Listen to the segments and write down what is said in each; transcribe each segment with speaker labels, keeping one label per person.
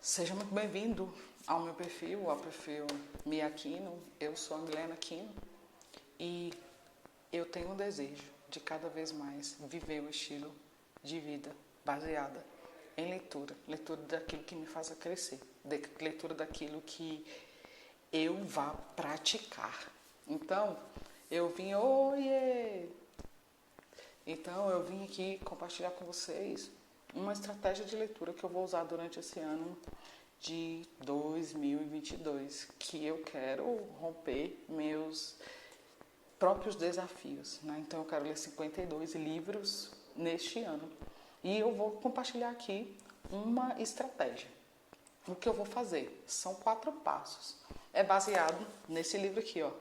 Speaker 1: Seja muito bem-vindo ao meu perfil, ao perfil Mia Aquino. Eu sou a Milena Aquino e eu tenho um desejo de cada vez mais viver o estilo de vida baseada em leitura. Leitura daquilo que me faça crescer, leitura daquilo que eu vá praticar. Então, eu vim, oiê! Então, eu vim aqui compartilhar com vocês uma estratégia de leitura que eu vou usar durante esse ano de 2022, que eu quero romper meus próprios desafios, né? Então, eu quero ler 52 livros neste ano. E eu vou compartilhar aqui uma estratégia. O que eu vou fazer? São 4 passos. É baseado nesse livro aqui, ó,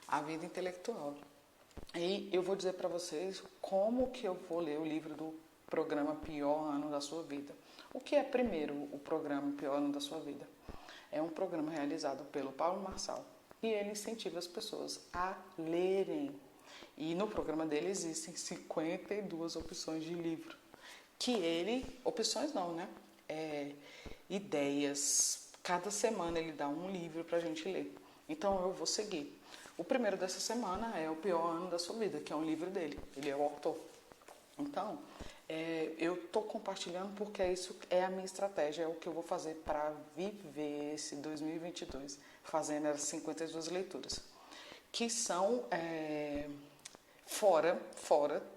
Speaker 1: A Vida Intelectual. E eu vou dizer para vocês como que eu vou ler o livro do programa Pior Ano da Sua Vida. O que é, primeiro, o programa Pior Ano da Sua Vida? É um programa realizado pelo Paulo Marçal e ele incentiva as pessoas a lerem. E no programa dele existem 52 opções de livro. Opções não, né? Ideias. Cada semana ele dá um livro para a gente ler. Então eu vou seguir. O primeiro dessa semana é O Pior Ano da Sua Vida, que é um livro dele. Ele é o autor. Então, eu estou compartilhando porque isso é a minha estratégia, é o que eu vou fazer para viver esse 2022, fazendo as 52 leituras, que são fora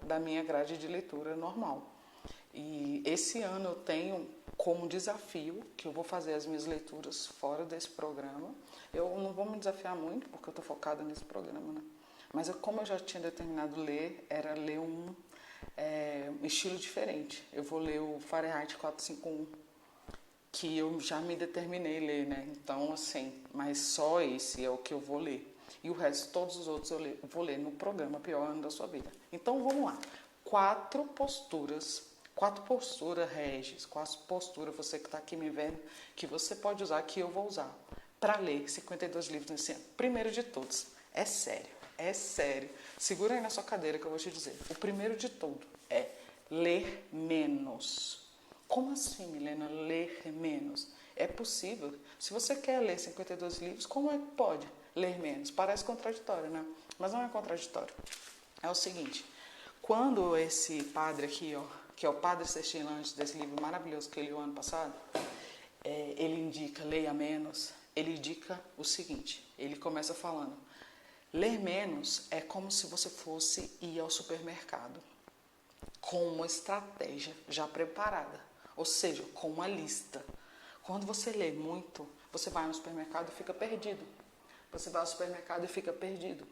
Speaker 1: da minha grade de leitura normal. E esse ano eu tenho como desafio que eu vou fazer as minhas leituras fora desse programa. Eu não vou me desafiar muito, porque eu estou focada nesse programa, né? Mas como eu já tinha determinado ler, era ler um estilo diferente. Eu vou ler o Fahrenheit 451, que eu já me determinei a ler, né? Então, assim, mas só esse é o que eu vou ler. E o resto, todos os outros, eu vou ler no programa Pior Ano da Sua Vida. Então, vamos lá. 4 posturas, Regis, 4 posturas, você que está aqui me vendo, que você pode usar, que eu vou usar, para ler 52 livros nesse ano. Primeiro de todos, é sério. Segura aí na sua cadeira que eu vou te dizer. O primeiro de tudo é ler menos. Como assim, Milena, ler menos? É possível. Se você quer ler 52 livros, como é que pode ler menos? Parece contraditório, né? Mas não é contraditório. É o seguinte, quando esse padre aqui, ó, que é o Padre Celestino, antes desse livro maravilhoso que eu li o ano passado, ele indica leia menos, ele indica o seguinte, ele começa falando, ler menos é como se você fosse ir ao supermercado com uma estratégia já preparada, ou seja, com uma lista. Quando você lê muito, você vai no supermercado e fica perdido. Você vai ao supermercado e fica perdido.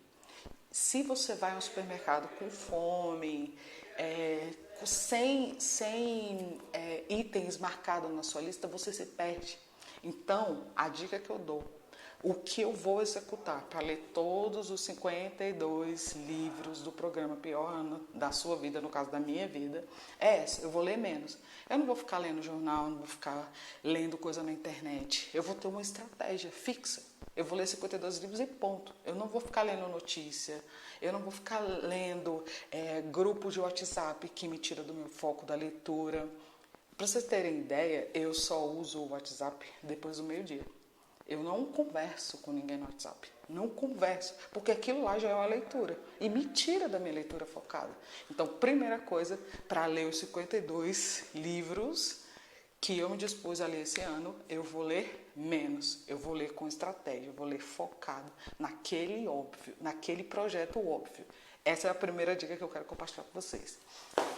Speaker 1: Se você vai ao supermercado com fome, sem itens marcados na sua lista, você se perde. Então, a dica que eu dou, o que eu vou executar para ler todos os 52 livros do programa Pior Ano da Sua Vida, no caso da minha vida, é essa. Eu vou ler menos. Eu não vou ficar lendo jornal, não vou ficar lendo coisa na internet. Eu vou ter uma estratégia fixa. Eu vou ler 52 livros e ponto. Eu não vou ficar lendo notícia, eu não vou ficar lendo grupos de WhatsApp que me tira do meu foco da leitura. Para vocês terem ideia, eu só uso o WhatsApp depois do meio-dia. Eu não converso com ninguém no WhatsApp. Não converso, porque aquilo lá já é uma leitura. E me tira da minha leitura focada. Então, primeira coisa, para ler os 52 livros que eu me dispus a ler esse ano, eu vou ler menos. Eu vou ler com estratégia, eu vou ler focado naquele óbvio, naquele projeto óbvio. Essa é a primeira dica que eu quero compartilhar com vocês.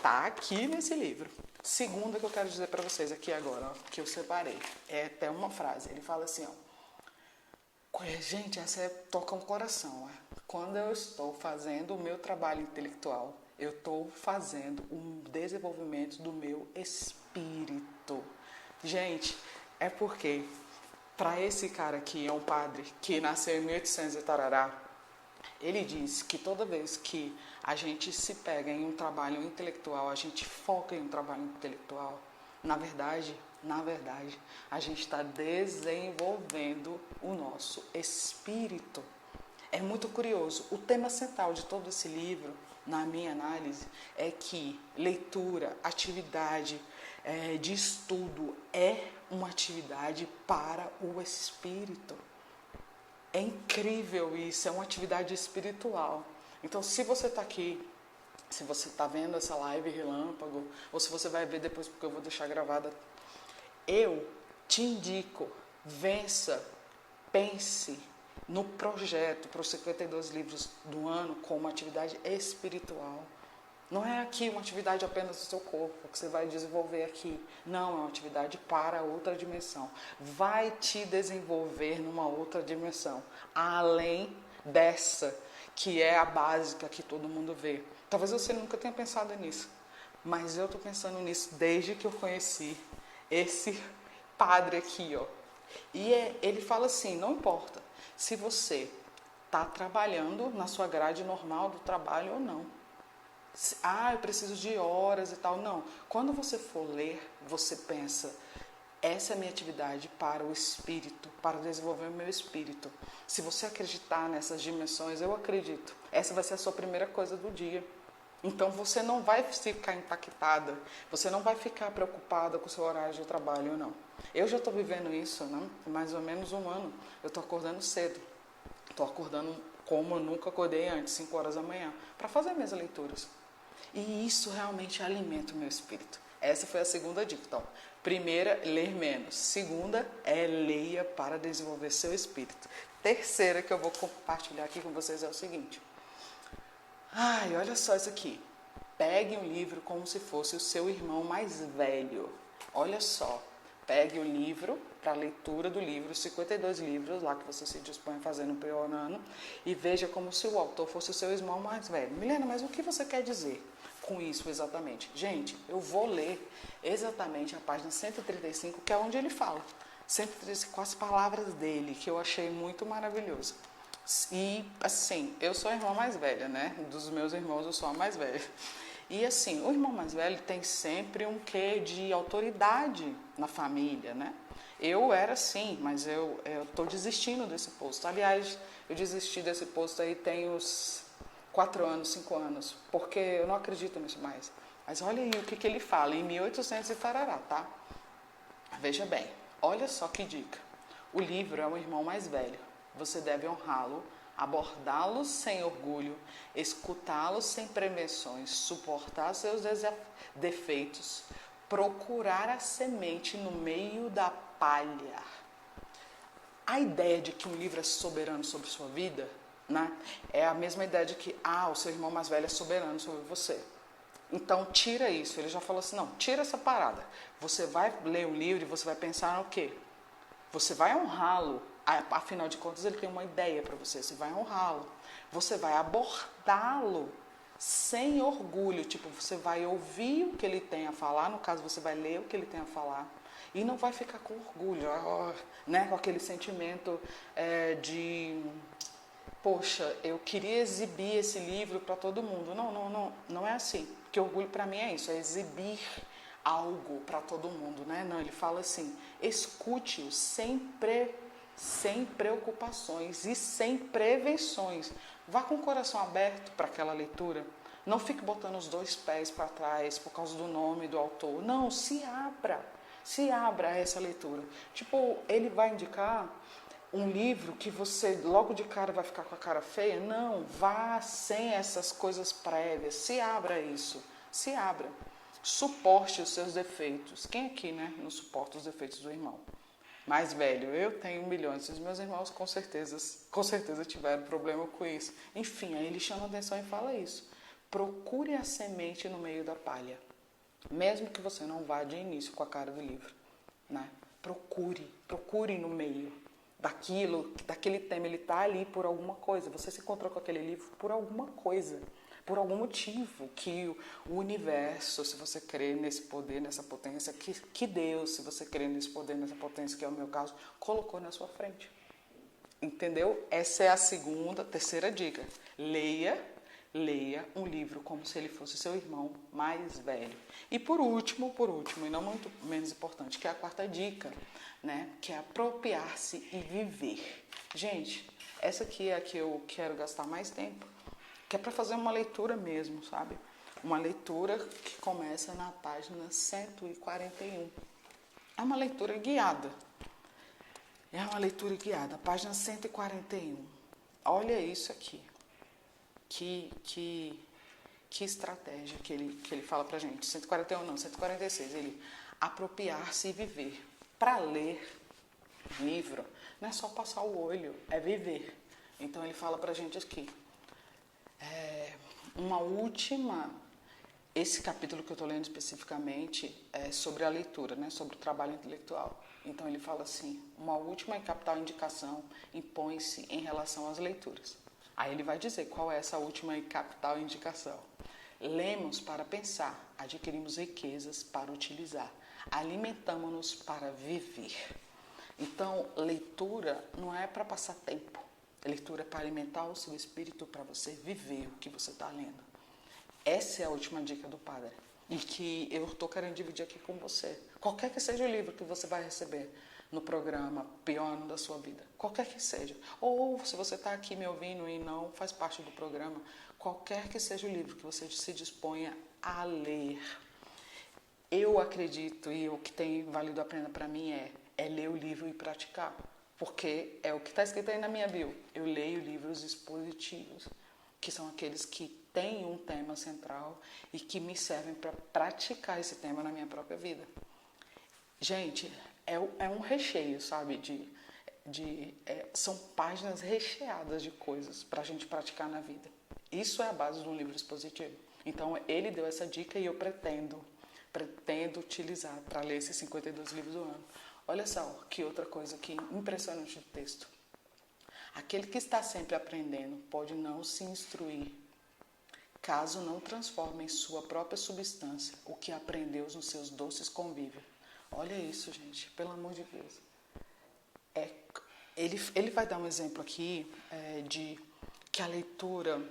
Speaker 1: Tá aqui nesse livro. Segunda que eu quero dizer para vocês aqui agora, ó, que eu separei. É até uma frase. Ele fala assim, ó. Gente, toca um coração. Quando eu estou fazendo o meu trabalho intelectual, eu estou fazendo um desenvolvimento do meu espírito. Gente, é porque para esse cara aqui, é um padre que nasceu em 1800 e tarará, ele diz que toda vez que a gente se pega em um trabalho intelectual, a gente foca em um trabalho intelectual, na verdade, a gente está desenvolvendo o nosso espírito. É muito curioso. O tema central de todo esse livro, na minha análise, é que leitura, atividade, de estudo, é uma atividade para o espírito. É incrível isso, é uma atividade espiritual. Então, se você está aqui, se você está vendo essa live relâmpago, ou se você vai ver depois, porque eu vou deixar gravada, eu te indico, vença, pense no projeto para os 52 livros do ano como uma atividade espiritual. Não é aqui uma atividade apenas do seu corpo, que você vai desenvolver aqui. Não, é uma atividade para outra dimensão. Vai te desenvolver numa outra dimensão, além dessa, que é a básica que todo mundo vê. Talvez você nunca tenha pensado nisso, mas eu estou pensando nisso desde que eu conheci esse padre aqui, ó. E ele fala assim, não importa se você está trabalhando na sua grade normal do trabalho ou não. Eu preciso de horas e tal. Não. Quando você for ler, você pensa, essa é a minha atividade para o espírito, para desenvolver o meu espírito. Se você acreditar nessas dimensões, eu acredito. Essa vai ser a sua primeira coisa do dia. Então você não vai ficar impactada, você não vai ficar preocupada com o seu horário de trabalho ou não. Eu já estou vivendo isso, né? Mais ou menos um ano. Eu estou acordando cedo. Estou acordando como eu nunca acordei antes, 5 horas da manhã, para fazer minhas leituras. E isso realmente alimenta o meu espírito. Essa foi a segunda dica. Então, primeira, ler menos. Segunda, leia para desenvolver seu espírito. Terceira que eu vou compartilhar aqui com vocês é o seguinte. Olha só isso aqui. Pegue um livro como se fosse o seu irmão mais velho. Olha só. Pegue o livro, para a leitura do livro, 52 livros lá que você se dispõe a fazer no primeiro ano, e veja como se o autor fosse o seu irmão mais velho. Milena, mas o que você quer dizer com isso exatamente? Gente, eu vou ler exatamente a página 135, que é onde ele fala. 135 com as palavras dele, que eu achei muito maravilhoso. E, assim, eu sou a irmã mais velha, né? Dos meus irmãos, eu sou a mais velha. E assim, o irmão mais velho tem sempre um quê de autoridade na família, né? Eu era assim, mas eu estou desistindo desse posto. Aliás, eu desisti desse posto aí tem uns 4 anos, 5 anos, porque eu não acredito nisso mais. Mas olha aí o que ele fala, em 1800 e tarará, tá? Veja bem, olha só que dica. O livro é o irmão mais velho. Você deve honrá-lo, abordá-lo sem orgulho, escutá-lo sem prevenções, suportar seus defeitos, procurar a semente no meio da palha. A ideia de que um livro é soberano sobre sua vida, né, é a mesma ideia de que o seu irmão mais velho é soberano sobre você. Então tira isso. Ele já falou assim, não, tira essa parada. Você vai ler o livro e você vai pensar no quê? Você vai honrá-lo. Afinal de contas, ele tem uma ideia para você. Você vai honrá-lo. Você vai abordá-lo sem orgulho. Tipo, você vai ouvir o que ele tem a falar. No caso, você vai ler o que ele tem a falar. E não vai ficar com orgulho, né? Com aquele sentimento de... Poxa, eu queria exibir esse livro para todo mundo. Não é assim. Porque orgulho para mim é isso, é exibir algo para todo mundo, né? Não, ele fala assim, escute-o sem preocupações e sem prevenções. Vá com o coração aberto para aquela leitura. Não fique botando os 2 pés para trás por causa do nome do autor. Não, se abra a essa leitura. Tipo, ele vai indicar um livro que você logo de cara vai ficar com a cara feia? Não, vá sem essas coisas prévias. Se abra a isso. Se abra. Suporte os seus defeitos. Quem aqui, né, não suporta os defeitos do irmão mais velho? Eu tenho milhões. Os meus irmãos com certeza tiveram problema com isso. Enfim, aí ele chama a atenção e fala isso. Procure a semente no meio da palha. Mesmo que você não vá de início com a cara do livro, né? Procure no meio daquele tema. Ele está ali por alguma coisa. Você se encontrou com aquele livro por alguma coisa, por algum motivo que o universo, se você crê nesse poder, nessa potência, que Deus, se você crê nesse poder, nessa potência, que é o meu caso, colocou na sua frente. Entendeu? Essa é a terceira dica. Leia um livro como se ele fosse seu irmão mais velho. E por último, e não muito menos importante, que é a 4ª dica, né? Que é apropriar-se e viver. Gente, essa aqui é a que eu quero gastar mais tempo, que é para fazer uma leitura mesmo, sabe? uma leitura que começa na página 141. É uma leitura guiada. É uma leitura guiada, página 141. Olha isso aqui. Que estratégia que ele fala pra gente. 141 não, 146. Ele apropriar-se e viver. Para ler livro, não é só passar o olho, é viver. Então ele fala pra gente aqui. Esse capítulo que eu estou lendo especificamente é sobre a leitura, né, sobre o trabalho intelectual. Então ele fala assim, uma última e capital indicação impõe-se em relação às leituras. Aí ele vai dizer qual é essa última e capital indicação. Lemos para pensar, adquirimos riquezas para utilizar, alimentamos-nos para viver. Então, leitura não é para passar tempo. Leitura é para alimentar o seu espírito, para você viver o que você está lendo. Essa é a última dica do padre. E que eu estou querendo dividir aqui com você. Qualquer que seja o livro que você vai receber no programa Pior Ano da Sua Vida. Qualquer que seja. Ou se você está aqui me ouvindo e não faz parte do programa, qualquer que seja o livro que você se disponha a ler. Eu acredito, e o que tem valido a pena para mim é ler o livro e praticar. Porque é o que está escrito aí na minha bio. Eu leio livros expositivos, que são aqueles que têm um tema central e que me servem para praticar esse tema na minha própria vida. Gente, é um recheio, sabe? São páginas recheadas de coisas para a gente praticar na vida. Isso é a base de um livro expositivo. Então, ele deu essa dica e eu pretendo utilizar para ler esses 52 livros do ano. Olha só que outra coisa que impressionante do texto. Aquele que está sempre aprendendo pode não se instruir, caso não transforme em sua própria substância o que aprendeu nos seus doces convívios. Olha isso, gente, pelo amor de Deus. Ele vai dar um exemplo aqui de que a leitura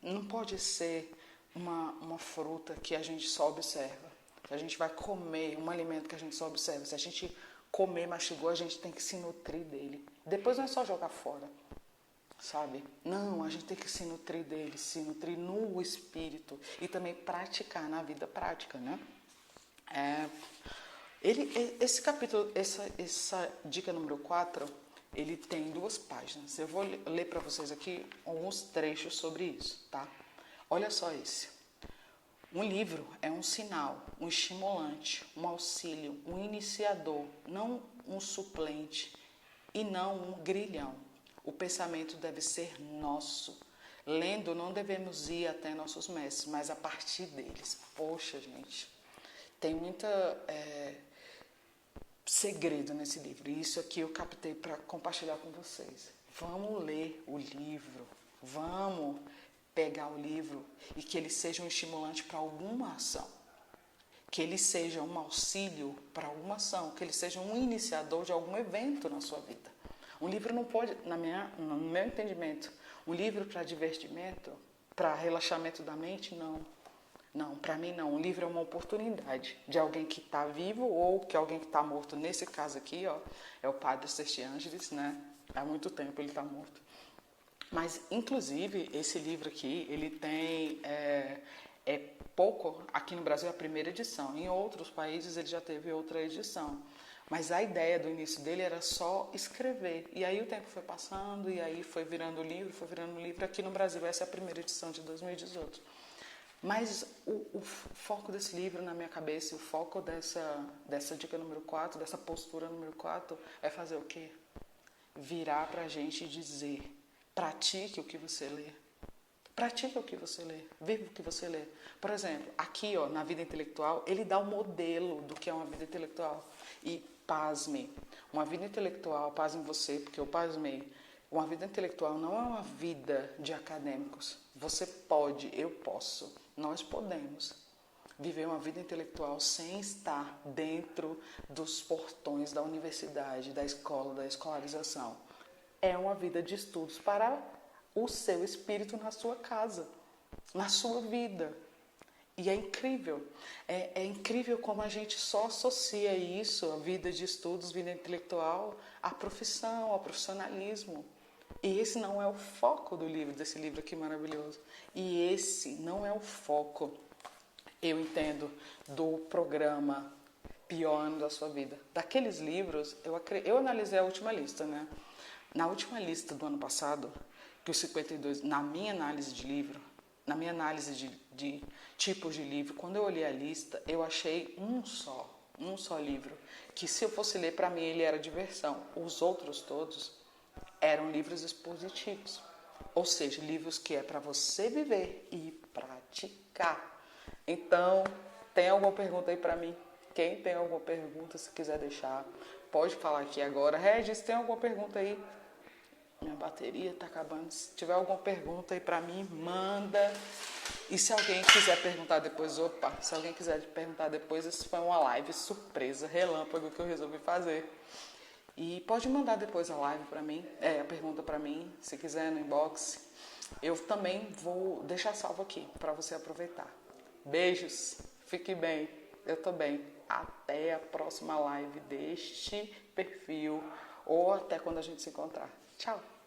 Speaker 1: não pode ser uma fruta que a gente só observa. A gente vai comer um alimento que a gente só observa. Se a gente comer, mastigou, a gente tem que se nutrir dele. Depois não é só jogar fora, sabe? Não, a gente tem que se nutrir dele, se nutrir no espírito e também praticar na vida prática, né? Esse capítulo, essa dica número 4, ele tem 2 páginas. Eu vou ler para vocês aqui alguns trechos sobre isso, tá? Olha só esse. Um livro é um sinal, um estimulante, um auxílio, um iniciador, não um suplente e não um grilhão. O pensamento deve ser nosso. Lendo, não devemos ir até nossos mestres, mas a partir deles. Poxa, gente, tem muita segredo nesse livro. E isso aqui eu captei para compartilhar com vocês. Vamos ler o livro, vamos pegar o livro e que ele seja um estimulante para alguma ação, que ele seja um auxílio para alguma ação, que ele seja um iniciador de algum evento na sua vida. Um livro não pode, no meu entendimento, um livro para divertimento, para relaxamento da mente, não. Não, para mim não. Um livro é uma oportunidade de alguém que está vivo ou que alguém que está morto. Nesse caso aqui, ó, é o padre Sestiangelis, né? Há muito tempo ele está morto. Mas, inclusive, esse livro aqui, ele tem pouco, aqui no Brasil é a primeira edição, em outros países ele já teve outra edição, mas a ideia do início dele era só escrever, e aí o tempo foi passando, e aí foi virando livro, aqui no Brasil essa é a primeira edição de 2018. Mas o foco desse livro na minha cabeça, o foco dessa dica número 4, dessa postura número 4, é fazer o quê? Virar pra gente e dizer: pratique o que você lê. Pratique o que você lê. Viva o que você lê. Por exemplo, aqui ó, na vida intelectual, ele dá o modelo do que é uma vida intelectual. E pasme, uma vida intelectual, pasme você, porque eu pasmei. Uma vida intelectual não é uma vida de acadêmicos. Você pode, eu posso, nós podemos viver uma vida intelectual sem estar dentro dos portões da universidade, da escola, da escolarização. É uma vida de estudos para o seu espírito na sua casa, na sua vida. E é incrível. É incrível como a gente só associa isso, a vida de estudos, vida intelectual, à profissão, ao profissionalismo. E esse não é o foco do livro, desse livro aqui maravilhoso. E esse não é o foco Eu entendo do programa Pior Ano da Sua Vida. Daqueles livros, eu analisei a última lista, né? Na última lista do ano passado, que os 52, na minha análise de livro, na minha análise de tipos de livro, quando eu olhei a lista, eu achei um só livro, que se eu fosse ler, para mim ele era diversão. Os outros todos eram livros expositivos, ou seja, livros que é para você viver e praticar. Então, tem alguma pergunta aí para mim? Quem tem alguma pergunta, se quiser deixar, pode falar aqui agora. Regis, tem alguma pergunta aí? Minha bateria tá acabando. Se tiver alguma pergunta aí para mim, manda. E se alguém quiser perguntar depois, se alguém quiser perguntar depois, isso foi uma live surpresa, relâmpago que eu resolvi fazer. E pode mandar depois a live para mim, a pergunta para mim, se quiser no inbox. Eu também vou deixar salvo aqui para você aproveitar. Beijos, fique bem, eu tô bem. Até a próxima live deste perfil ou até quando a gente se encontrar. Tchau!